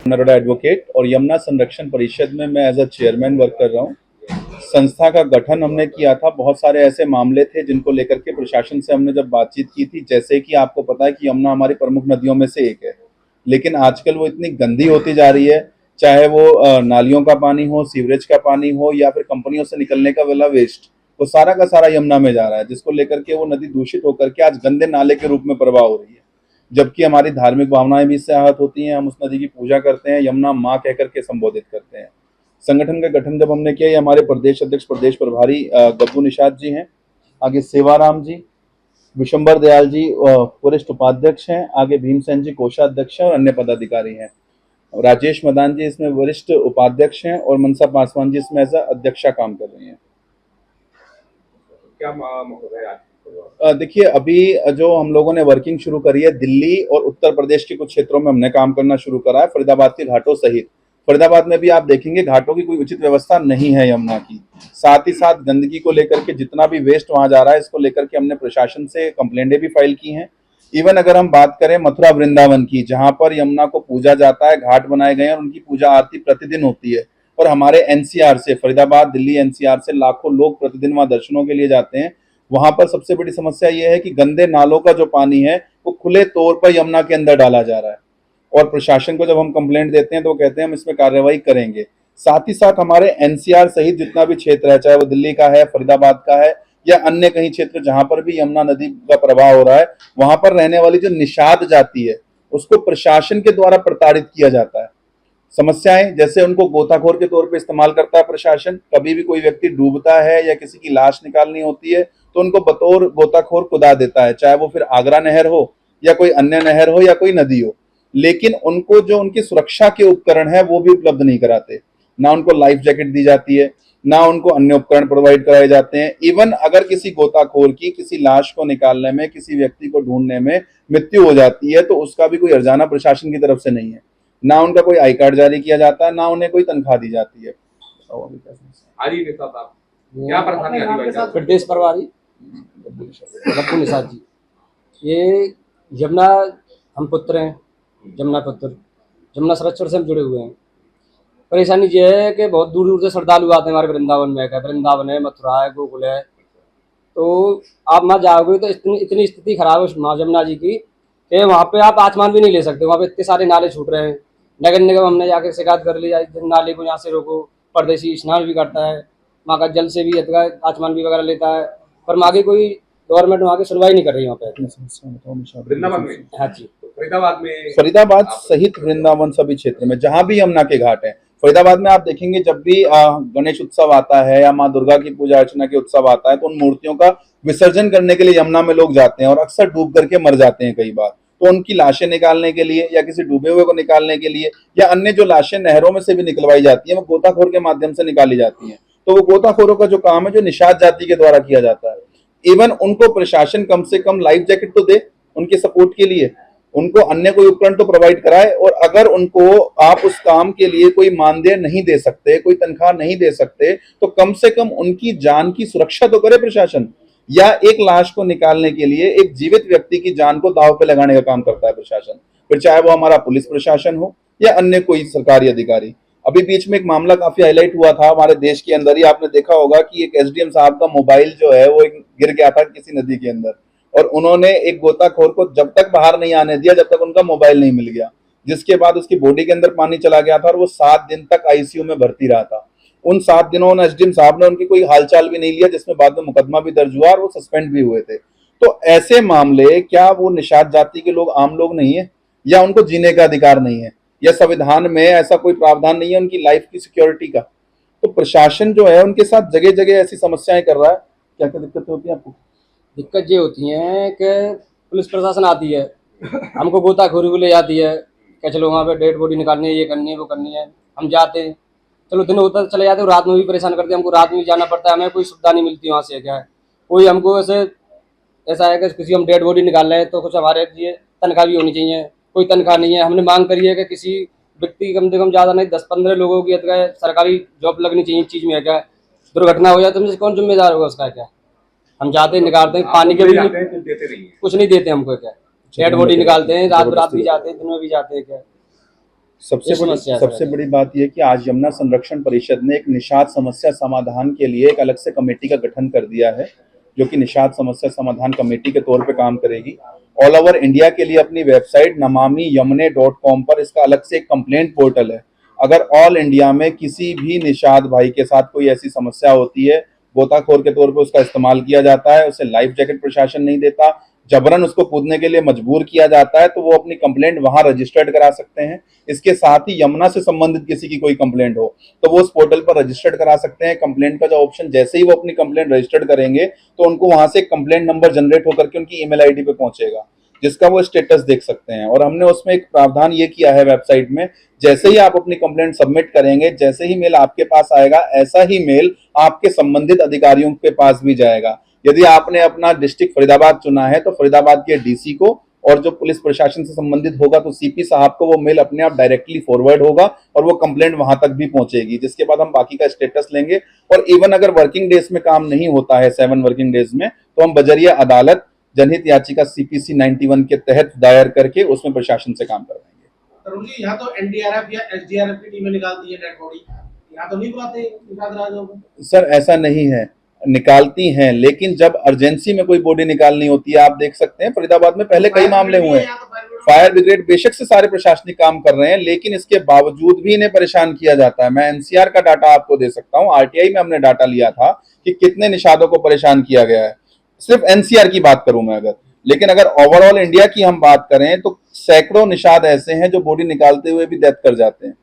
Naroda advocate और यमुना संरक्षण परिषद में मैं एज अ चेयरमैन वर्क कर रहा हूँ। संस्था का गठन हमने किया था। बहुत सारे ऐसे मामले थे जिनको लेकर के प्रशासन से हमने जब बातचीत की थी, जैसे कि आपको पता है कि यमुना हमारी प्रमुख नदियों में से एक है, लेकिन आजकल वो इतनी गंदी होती जा रही है, चाहे वो नालियों का पानी हो, सीवरेज का पानी हो या फिर कंपनियों से निकलने का वाला वेस्ट, वो सारा का सारा यमुना में जा रहा है, जिसको लेकर के वो नदी दूषित होकर के आज गंदे नाले के रूप में प्रवाह हो रही है। जबकि हमारी धार्मिक भावनाएं भी इससे आहत होती हैं। हम उस नदी की पूजा करते हैं, यमुना माँ कह करके संबोधित करते हैं। संगठन का गठन जब हमने किया, ये हमारे प्रदेश अध्यक्ष, प्रदेश प्रभारी गब्बू निषाद जी हैं, आगे सेवाराम जी, विशंबर दयाल जी वरिष्ठ उपाध्यक्ष हैं, आगे भीमसेन जी कोषाध्यक्ष हैं और अन्य पदाधिकारी हैं। राजेश मदान जी इसमें वरिष्ठ उपाध्यक्ष हैं और मनसा पासवान जी इसमें एज अध्यक्षा काम कर रही हैं। क्या महोदय आज देखिए, अभी जो हम लोगों ने वर्किंग शुरू करी है, दिल्ली और उत्तर प्रदेश के कुछ क्षेत्रों में हमने काम करना शुरू करा है, फरीदाबाद के घाटों सहित। फरीदाबाद में भी आप देखेंगे घाटों की कोई उचित व्यवस्था नहीं है यमुना की। साथ ही साथ गंदगी को लेकर के जितना भी वेस्ट वहां जा रहा है, इसको लेकर के हमने प्रशासन से कंप्लेंटें भी फाइल की हैं। इवन अगर हम बात करें मथुरा वृंदावन की, जहां पर यमुना को पूजा जाता है, घाट बनाए गए हैं और उनकी पूजा आरती प्रतिदिन होती है, और हमारे एनसीआर से, फरीदाबाद दिल्ली एनसीआर से लाखों लोग प्रतिदिन वहां दर्शनों के लिए जाते हैं। वहां पर सबसे बड़ी समस्या यह है कि गंदे नालों का जो पानी है वो खुले तौर पर यमुना के अंदर डाला जा रहा है, और प्रशासन को जब हम कंप्लेंट देते हैं तो वो कहते हैं हम इसमें कार्रवाई करेंगे। साथ ही साथ हमारे एनसीआर सहित जितना भी क्षेत्र है, चाहे वो दिल्ली का है, फरीदाबाद का है या अन्य कहीं क्षेत्र जहां पर भी यमुना नदी का प्रवाह हो रहा है, वहां पर रहने वाली जो निषाद जाति है उसको प्रशासन के द्वारा प्रताड़ित किया जाता है। समस्याएं जैसे उनको गोताखोर के तौर पे इस्तेमाल करता है प्रशासन। कभी भी कोई व्यक्ति डूबता है या किसी की लाश निकालनी होती है तो उनको बतौर गोताखोर कुदा देता है, चाहे वो फिर आगरा नहर हो या कोई अन्य नहर हो या कोई नदी हो। लेकिन उनको जो उनकी सुरक्षा के उपकरण है वो भी उपलब्ध नहीं कराते। ना उनको लाइफ जैकेट दी जाती है, ना उनको अन्य उपकरण प्रोवाइड कराए जाते हैं। इवन अगर किसी गोताखोर की किसी लाश को निकालने में, किसी व्यक्ति को ढूंढने में मृत्यु हो जाती है तो उसका भी कोई हर्जाना प्रशासन की तरफ से नहीं है। ना उनका कोई आई कार्ड जारी किया जाता है, ना उन्हें कोई तनख्वाह दी जाती है। आदि नेता साहब क्या परेशानी आती है भाई? प्रदेश प्रभारी गब्बू निषाद जी। ये यमुना, हम पुत्र हैं, जमुना पुत्र, जमुना संरक्षण से हम जुड़े हुए हैं। परेशानी ये है कि बहुत दूर दूर से श्रद्धालु आते हैं हमारे वृंदावन में। वृंदावन है, मथुरा है, गोकुल है, तो आप वहाँ जाओगे तो इतनी स्थिति खराब है उस माँ जमुना जी की कि वहाँ पे आप आचमान भी नहीं ले सकते। वहाँ पे इतने सारे नाले छूट रहे हैं। नगर निगम हमने जाके शिकायत कर लिया, नाले को यहाँ से रोको। परदेशी स्नान भी करता है, वहाँ का जल से भी आचमान भी वगैरह लेता है, पर आगे कोई गवर्नमेंट वहाँ की सुनवाई नहीं कर रही। वहाँ पे वृंदावन में, हाँ जी, फरीदाबाद सहित वृंदावन सभी क्षेत्र में जहां भी यमुना के घाट हैं। फरीदाबाद में आप देखेंगे जब भी गणेश उत्सव आता है या माँ दुर्गा की पूजा अर्चना के उत्सव आता है तो उन मूर्तियों का विसर्जन करने के लिए यमुना में लोग जाते हैं और अक्सर डूब करके मर जाते हैं कई बार। तो उनकी लाशें निकालने के लिए या किसी डूबे हुए को निकालने के लिए या अन्य जो लाशें नहरों में से भी निकलवाई जाती है वो गोताखोर के माध्यम से निकाली जाती है। तो वो गोताखोरों का जो काम है जो निषाद जाति के द्वारा किया जाता है। इवन उनको प्रशासन कम से कम लाइफ जैकेट तो दे उनके सपोर्ट के लिए, उनको अन्य कोई उपकरण तो प्रोवाइड कराए, और अगर उनको आप उस काम के लिए कोई मानदेय नहीं दे सकते, कोई तनख्वाह नहीं दे सकते, तो कम से कम उनकी जान की सुरक्षा तो करे प्रशासन। या एक लाश को निकालने के लिए एक जीवित व्यक्ति की जान को दांव पे लगाने का काम करता है प्रशासन, फिर चाहे वो हमारा पुलिस प्रशासन हो या अन्य कोई सरकारी अधिकारी। अभी बीच में एक मामला काफी हाईलाइट हुआ था हमारे देश के अंदर ही, आपने देखा होगा कि एक एसडीएम साहब का मोबाइल जो है वो गिर गया था किसी नदी के अंदर, और उन्होंने एक गोताखोर को जब तक बाहर नहीं आने दिया जब तक उनका मोबाइल नहीं मिल गया, जिसके बाद उसकी बॉडी के अंदर पानी चला गया था और वो 7 दिन तक आईसीयू में भर्ती रहा था। उन 7 दिनों में एसडीएम साहब ने उनकी कोई हालचाल भी नहीं लिया, जिसमें बाद में मुकदमा भी दर्ज हुआ और वो सस्पेंड भी हुए थे। तो ऐसे मामले, क्या वो निषाद जाति के लोग आम लोग नहीं है, या उनको जीने का अधिकार नहीं है, या संविधान में ऐसा कोई प्रावधान नहीं है उनकी लाइफ की सिक्योरिटी का? तो प्रशासन जो है उनके साथ जगह जगह ऐसी समस्याएं कर रहा है। क्या क्या दिक्कतें होती है आपको? दिक्कत ये होती है कि पुलिस प्रशासन आती है, हमको गोताखोरी को ले जाती है कि चलो वहाँ पे डेड बॉडी निकालनी है, ये करनी है, वो करनी है। हम जाते हैं, चलो दिन होता चले जाते हैं, रात में भी परेशान करते हैं हमको। रात में भी जाना पड़ता है, हमें कोई सुविधा नहीं मिलती वहाँ से। क्या है, कोई हमको ऐसा है कि किसी हम डेड बॉडी निकाल रहे हैं तो कुछ हमारे लिए तनख्वाह भी होनी चाहिए, कोई तनख्वाह नहीं है। हमने मांग करी है कि किसी व्यक्ति की कम से कम ज़्यादा नहीं 10-15 लोगों की सरकारी जॉब लगनी चाहिए चीज़ में। क्या दुर्घटना हो जाए तो हमसे कौन जिम्मेदार होगा उसका? क्या हम जाते हैं, निकालते हैं, पानी के भी कुछ नहीं देते हमको। क्या डेड बॉडी निकालते हैं, रात भी जाते हैं, दिन में भी जाते हैं। क्या सबसे ये समस्या है सबसे सर। बड़ी बात यह कि आज यमुना संरक्षण परिषद ने एक निषाद समस्या समाधान के लिए एक अलग से कमेटी का गठन कर दिया है, जो कि निषाद समस्या समाधान कमेटी के तौर पे काम करेगी। ऑल ओवर इंडिया के लिए अपनी वेबसाइट namamiyamune.com पर इसका अलग से एक कंप्लेंट पोर्टल है। अगर ऑल इंडिया में किसी भी निषाद भाई के साथ कोई ऐसी समस्या होती है, गोताखोर के तौर पे उसका इस्तेमाल किया जाता है, उसे लाइफ जैकेट प्रशासन नहीं देता, जबरन उसको कूदने के लिए मजबूर किया जाता है, तो वो अपनी कंप्लेंट वहां रजिस्टर्ड करा सकते हैं। इसके साथ ही यमुना से संबंधित किसी की कोई कंप्लेंट हो तो वो उस पोर्टल पर रजिस्टर्ड करा सकते हैं। कंप्लेंट का जो ऑप्शन, जैसे ही वो अपनी कंप्लेंट रजिस्टर्ड करेंगे तो उनको वहां से एक कंप्लेंट नंबर जनरेट होकर के उनकी ईमेल आईडी पे पहुंचेगा, जिसका वो स्टेटस देख सकते हैं। और हमने उसमें एक प्रावधान ये किया है वेबसाइट में, जैसे ही आप अपनी कंप्लेंट सबमिट करेंगे, जैसे ही मेल आपके पास आएगा, ऐसा ही मेल आपके संबंधित अधिकारियों के पास भी जाएगा। यदि आपने अपना डिस्ट्रिक्ट फरीदाबाद चुना है तो फरीदाबाद के डीसी को, और जो पुलिस प्रशासन से संबंधित होगा तो सीपी साहब को वो मेल अपने आप डायरेक्टली फॉरवर्ड होगा और वो कंप्लेंट वहां तक भी पहुंचेगी, जिसके बाद हम बाकी का स्टेटस लेंगे। और इवन अगर वर्किंग डेज में काम नहीं होता है, 7 वर्किंग डेज में, तो हम बजरिया अदालत जनहित याचिका सीपीसी 91 के तहत दायर करके उसमें प्रशासन से काम करवाएंगे। तरुण जी, यहाँ तो एनडीआरएफ या एसडीआरएफ की टीमें निकालती है डेड बॉडी, यहाँ तो नहीं बुलाते निषाद राजों को? सर ऐसा नहीं है, निकालती हैं, लेकिन जब अर्जेंसी में कोई बॉडी निकालनी होती है, आप देख सकते हैं फरीदाबाद में पहले कई मामले हुए हैं। फायर ब्रिगेड बेशक से सारे प्रशासनिक काम कर रहे हैं, लेकिन इसके बावजूद भी इन्हें परेशान किया जाता है। मैं एनसीआर का डाटा आपको दे सकता हूं, आरटीआई में हमने डाटा लिया था कि कितने निषादों को परेशान किया गया है। सिर्फ एनसीआर की बात करूं मैं अगर, लेकिन अगर ओवरऑल इंडिया की हम बात करें तो सैकड़ों निषाद ऐसे हैं जो बॉडी निकालते हुए भी डेथ कर जाते हैं।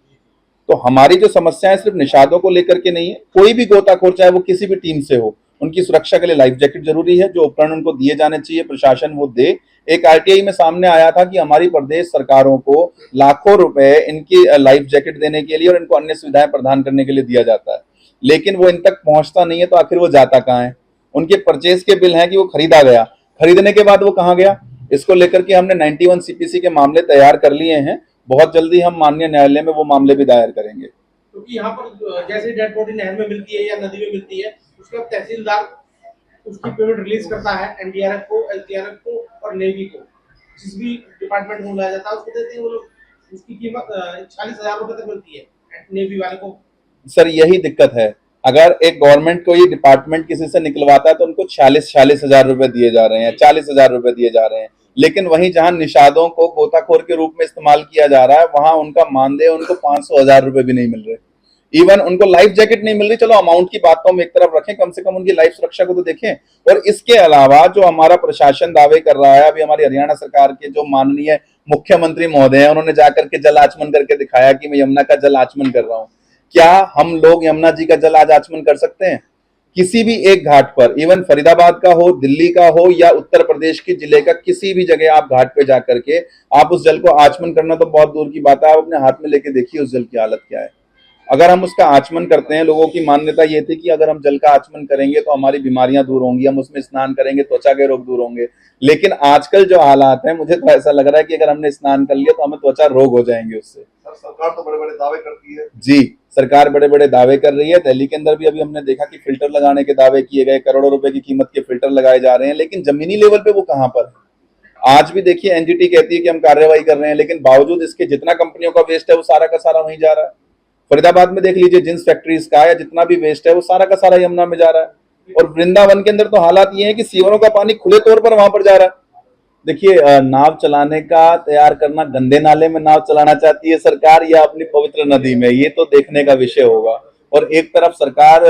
तो हमारी जो समस्या है सिर्फ निषादों को लेकर के नहीं है, कोई भी गोताखोर चाहे वो किसी भी टीम से हो, उनकी सुरक्षा के लिए लाइफ जैकेट जरूरी है। जो उपकरण उनको दिए जाने चाहिए प्रशासन वो दे। एक आरटीआई में सामने आया था कि हमारी प्रदेश सरकारों को लाखों रुपए इनकी लाइफ जैकेट देने के लिए और इनको अन्य सुविधाएं प्रदान करने के लिए दिया जाता है, लेकिन वो इन तक पहुंचता नहीं है, तो आखिर वो जाता कहाँ है? उनके परचेज के बिल हैं कि वो खरीदा गया, खरीदने के बाद वो कहाँ गया? इसको लेकर के हमने 91 सीपीसी के मामले तैयार कर लिए हैं। बहुत जल्दी हम माननीय न्यायालय में वो मामले भी दायर करेंगे। क्योंकि यहाँ पर जैसे डेड बॉडी नहर में मिलती है या नदी में मिलती है, उसके बाद तहसीलदार उसकी पेमेंट रिलीज करता है एनडीआरएफ को, एसडीआरएफ को और नेवी को। जिस भी डिपार्टमेंट में बुलाया जाता है उसको देते हैं वो लोग। उसकी कीमत 40,000 रुपए तक मिलती है नेवी वाले को। सर यही दिक्कत है, अगर एक गवर्नमेंट को ये डिपार्टमेंट किसी से निकलवाता है तो उनको 40 हजार रुपए दिए जा रहे हैं, 40,000 रुपए दिए जा रहे हैं। लेकिन वहीं जहां निषादों को गोताखोर के रूप में इस्तेमाल किया जा रहा है, वहां उनका मानदेय उनको 500,000 रुपए भी नहीं मिल रहे। इवन उनको लाइफ जैकेट नहीं मिल रही। चलो अमाउंट की बात तो हम एक तरफ रखें, कम से कम उनकी लाइफ सुरक्षा को तो देखें। और इसके अलावा जो हमारा प्रशासन दावे कर रहा है, अभी हमारी हरियाणा सरकार के जो माननीय मुख्यमंत्री महोदय हैं, उन्होंने जाकर के जल आचमन करके दिखाया कि मैं यमुना का जल आचमन कर रहा हूं। क्या हम लोग यमुना जी का जल आज आचमन कर सकते हैं? किसी भी एक घाट पर, इवन फरीदाबाद का हो, दिल्ली का हो या उत्तर प्रदेश के जिले का किसी भी जगह आप घाट पे जाकर के आप उस जल को आचमन करना तो बहुत दूर की बात है, आप अपने हाथ में लेके देखिए उस जल की हालत क्या है। अगर हम उसका आचमन करते हैं, लोगों की मान्यता ये थी कि अगर हम जल का आचमन करेंगे तो हमारी बीमारियां दूर होंगी, हम उसमें स्नान करेंगे त्वचा के रोग दूर होंगे। लेकिन आजकल जो हालात हैं, मुझे तो ऐसा लग रहा है कि अगर हमने स्नान कर लिया तो हमें त्वचा रोग हो जाएंगे उससे। सरकार तो बड़े बड़े दावे करती है। जी, सरकार बड़े बड़े दावे कर रही है। दिल्ली के अंदर भी अभी हमने देखा कि फिल्टर लगाने के दावे किए गए, करोड़ों रुपए की कीमत के फिल्टर लगाए जा रहे हैं, लेकिन जमीनी लेवल पे वो कहां पर? आज भी देखिए एनजीटी कहती है कि हम कार्रवाई कर रहे हैं, लेकिन बावजूद इसके जितना कंपनियों का वेस्ट है वो सारा का सारा वहीं जा रहा है। फरीदाबाद में देख लीजिए, जिंस फैक्ट्रीज का या जितना भी वेस्ट है वो सारा का सारा यमुना में जा रहा है। और वृंदावन के अंदर तो हालात ये है कि सीवरों का पानी खुले तौर पर वहां पर जा रहा है। देखिए, नाव चलाने का तैयार करना, गंदे नाले में नाव चलाना चाहती है सरकार या अपनी पवित्र नदी में, ये तो देखने का विषय होगा। और एक तरफ सरकार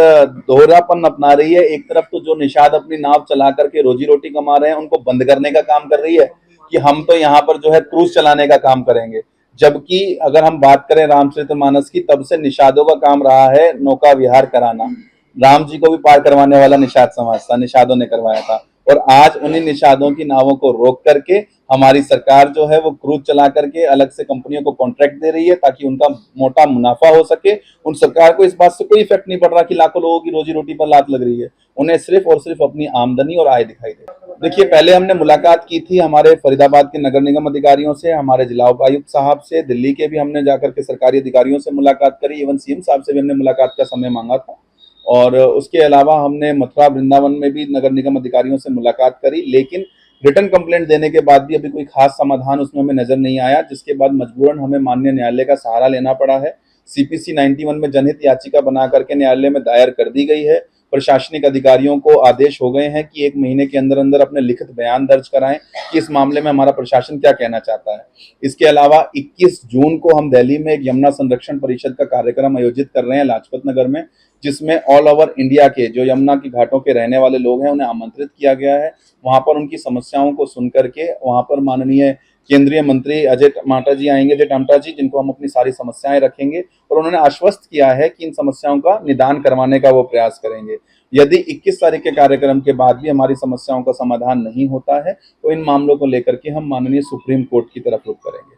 दोहरापन अपना रही है, एक तरफ तो जो निषाद अपनी नाव चला करके रोजी रोटी कमा रहे हैं उनको बंद करने का काम कर रही है कि हम तो यहाँ पर जो है क्रूज चलाने का काम करेंगे। जबकि अगर हम बात करें रामचरितमानस की, तब से निषादों का काम रहा है नौका विहार कराना। राम जी को भी पार करवाने वाला निषाद समाज था, निषादों ने करवाया था। और आज उन्हीं निषादों की नावों को रोक करके हमारी सरकार जो है वो क्रूज चला करके अलग से कंपनियों को कॉन्ट्रैक्ट दे रही है ताकि उनका मोटा मुनाफा हो सके। उन सरकार को इस बात से कोई इफेक्ट नहीं पड़ रहा कि लाखों लोगों की रोजी रोटी पर लात लग रही है। उन्हें सिर्फ और सिर्फ अपनी आमदनी और आय दिखाई दे। देखिए, पहले हमने मुलाकात की थी हमारे फरीदाबाद के नगर निगम अधिकारियों से, हमारे जिला उपायुक्त साहब से, दिल्ली के भी हमने जाकर के सरकारी अधिकारियों से मुलाकात करी, इवन सीएम साहब से भी हमने मुलाकात का समय मांगा था। और उसके अलावा हमने मथुरा वृंदावन में भी नगर निगम अधिकारियों से मुलाकात करी। लेकिन रिटर्न कंप्लेंट देने के बाद भी अभी कोई खास समाधान उसमें हमें नजर नहीं आया, जिसके बाद मजबूरन हमें माननीय न्यायालय का सहारा लेना पड़ा है। CPC 91 में जनहित याचिका बना करके न्यायालय में दायर कर दी गई है। प्रशासनिक अधिकारियों को आदेश हो गए हैं कि 1 महीने के अंदर अंदर अपने लिखित बयान दर्ज कराएं कि इस मामले में हमारा प्रशासन क्या कहना चाहता है। इसके अलावा 21 जून को हम दिल्ली में एक यमुना संरक्षण परिषद का कार्यक्रम आयोजित कर रहे हैं लाजपत नगर में, जिसमें ऑल ओवर इंडिया के जो यमुना की घाटों के रहने वाले लोग हैं उन्हें आमंत्रित किया गया है। वहां पर उनकी समस्याओं को सुन करके वहां पर माननीय केंद्रीय मंत्री अजय टमाटा जी आएंगे, अजय टमटा जी, जिनको हम अपनी सारी समस्याएं रखेंगे और उन्होंने आश्वस्त किया है कि इन समस्याओं का निदान करवाने का वो प्रयास करेंगे। यदि 21 तारीख के कार्यक्रम के बाद भी हमारी समस्याओं का समाधान नहीं होता है तो इन मामलों को लेकर के हम माननीय सुप्रीम कोर्ट की तरफ रुख करेंगे।